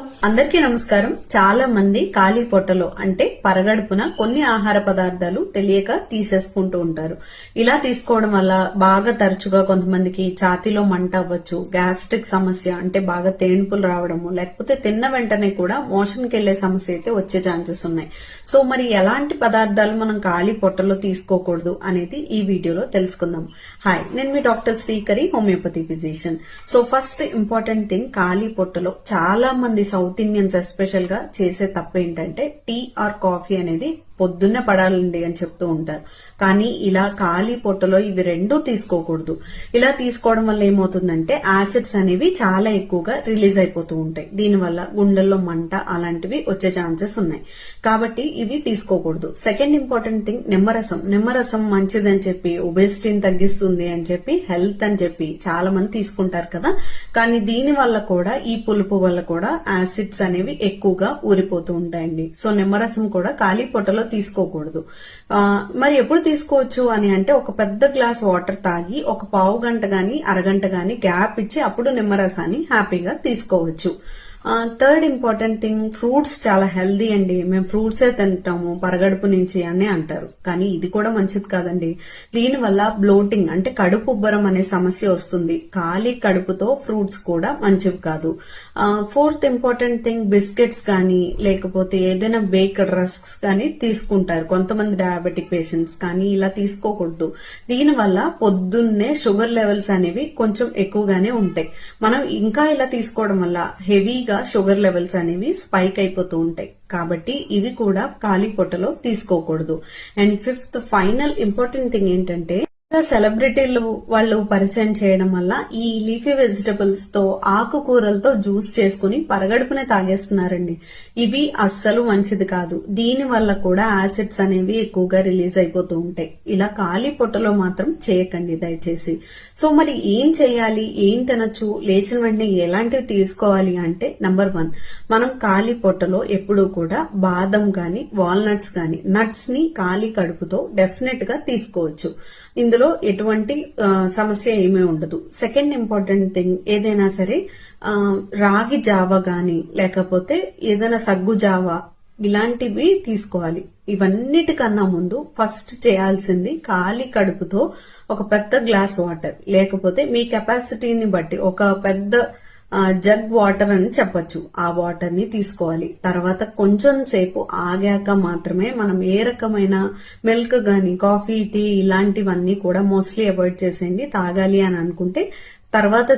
అందరికీ నమస్కారం. చాలా మంది ఖాళీ పొట్టలో అంటే పరగడుపున కొన్ని ఆహార పదార్థాలు తెలియక తీసేసుకుంటూ ఉంటారు. ఇలా తీసుకోవడం వల్ల బాగా తరచుగా కొంతమందికి ఛాతీలో మంట అవ్వచ్చు, గ్యాస్ట్రిక్ సమస్య అంటే బాగా తేన్పులు రావడము, లేకపోతే తిన్న వెంటనే కూడా మోషన్కి వెళ్లే సమస్య అయితే వచ్చే ఛాన్సెస్ ఉన్నాయి. సో మరి ఎలాంటి పదార్థాలు మనం ఖాళీ పొట్టలో తీసుకోకూడదు అనేది ఈ వీడియోలో తెలుసుకుందాం. హాయ్, నేను మీ doctor Srikari, homoeopathy physician. So first important thing, ఖాళీ పొట్టలో చాలా మంది సౌత్ ఇండియన్స్ ఎస్పెషల్ గా చేసే తప్పు ఏంటంటే టీ ఆర్ కాఫీ అనేది పొద్దున్నే పడాలండి అని చెప్తూ ఉంటారు. కానీ ఇలా ఖాళీ పొట్టలో ఇవి రెండూ తీసుకోకూడదు. ఇలా తీసుకోవడం వల్ల ఏమవుతుందంటే యాసిడ్స్ అనేవి చాలా ఎక్కువగా రిలీజ్ అయిపోతూ ఉంటాయి. దీనివల్ల గుండెల్లో మంట అలాంటివి వచ్చే ఛాన్సెస్ ఉన్నాయి. కాబట్టి ఇవి తీసుకోకూడదు. సెకండ్ ఇంపార్టెంట్ థింగ్, నిమ్మరసం మంచిదని చెప్పి, ఒబేసిటీని తగ్గిస్తుంది అని చెప్పి, హెల్త్ అని చెప్పి చాలా మంది తీసుకుంటారు కదా. కానీ దీని వల్ల కూడా, ఈ పులుపు వల్ల కూడా యాసిడ్స్ అనేవి ఎక్కువగా ఊరిపోతూ ఉంటాయండి. సో నిమ్మరసం కూడా ఖాళీ పొట్టలో తీసుకోకూడదు. మరి ఎప్పుడు తీసుకోవచ్చు అని అంటే, ఒక పెద్ద గ్లాస్ వాటర్ తాగి ఒక పావు గంట గాని అరగంట గాని గ్యాప్ ఇచ్చి అప్పుడు నిమ్మరసాన్ని హ్యాపీగా తీసుకోవచ్చు. థర్డ్ ఇంపార్టెంట్ థింగ్, ఫ్రూట్స్ చాలా హెల్దీ అండి, మేము ఫ్రూట్సే తింటాము పరగడుపు నుంచి అని అంటారు. కానీ ఇది కూడా మంచిది కాదండి. దీనివల్ల బ్లోటింగ్ అంటే కడుపు ఉబ్బరం అనే సమస్య వస్తుంది. ఖాళీ కడుపుతో ఫ్రూట్స్ కూడా మంచివి కాదు. ఫోర్త్ ఇంపార్టెంట్ థింగ్, బిస్కెట్స్ కానీ లేకపోతే ఏదైనా బేక్డ్ రస్క్స్ కానీ తీసుకుంటారు కొంతమంది డయాబెటిక్ పేషెంట్స్. కానీ ఇలా తీసుకోకూడదు. దీనివల్ల పొద్దున్నే షుగర్ లెవెల్స్ అనేవి కొంచెం ఎక్కువగానే ఉంటాయి. మనం ఇంకా ఇలా తీసుకోవడం వల్ల హెవీగా షుగర్ లెవెల్స్ అనేవి స్పైక్ అయిపోతూ ఉంటాయి. కాబట్టి ఇవి కూడా ఖాళీ పొట్టలో తీసుకోకూడదు. And fifth final important thing ఏంటంటే, సెలబ్రిటీలు వాళ్ళు పరిచయం చేయడం వల్ల ఈ లీఫీ వెజిటబుల్స్ తో, ఆకుకూరలతో జ్యూస్ చేసుకుని పరగడుపునే తాగేస్తున్నారండి. ఇవి అస్సలు మంచిది కాదు. దీని వల్ల కూడా యాసిడ్స్ అనేవి ఎక్కువగా రిలీజ్ అయిపోతూ ఉంటాయి. ఇలా ఖాళీ పొట్టలో మాత్రం చేయకండి దయచేసి. సో మరి ఏం చేయాలి, ఏం తినొచ్చు, లేచిన వెంటనే ఎలాంటివి తీసుకోవాలి అంటే, నంబర్ 1, మనం ఖాళీ పొట్టలో ఎప్పుడూ కూడా బాదం గాని, వాల్నట్స్ గాని, నట్స్ ని ఖాళీ కడుపుతో డెఫినెట్ గా తీసుకోవచ్చు. ఇందులో ఎటువంటి సమస్య ఏమీ ఉండదు. సెకండ్ ఇంపార్టెంట్ థింగ్, ఏదైనా సరే రాగి జావ గాని లేకపోతే ఏదైనా సగ్గు జావ ఇలాంటివి తీసుకోవాలి. ఇవన్నిటికన్నా ముందు ఫస్ట్ చేయాల్సింది, ఖాళీ కడుపుతో ఒక పెద్ద గ్లాస్ వాటర్, లేకపోతే మీ కెపాసిటీని బట్టి ఒక పెద్ద జగ్ వాటర్ అని చెప్పొచ్చు, ఆ వాటర్ ని తీసుకోవాలి. తర్వాత కొంచెం సేపు ఆగాక మాత్రమే మనం ఏ రకమైన మిల్క్ గాని, కాఫీ, టీ ఇలాంటివన్నీ కూడా మోస్ట్లీ అవాయిడ్ చేసేయండి. తాగాలి అని అనుకుంటే తర్వాత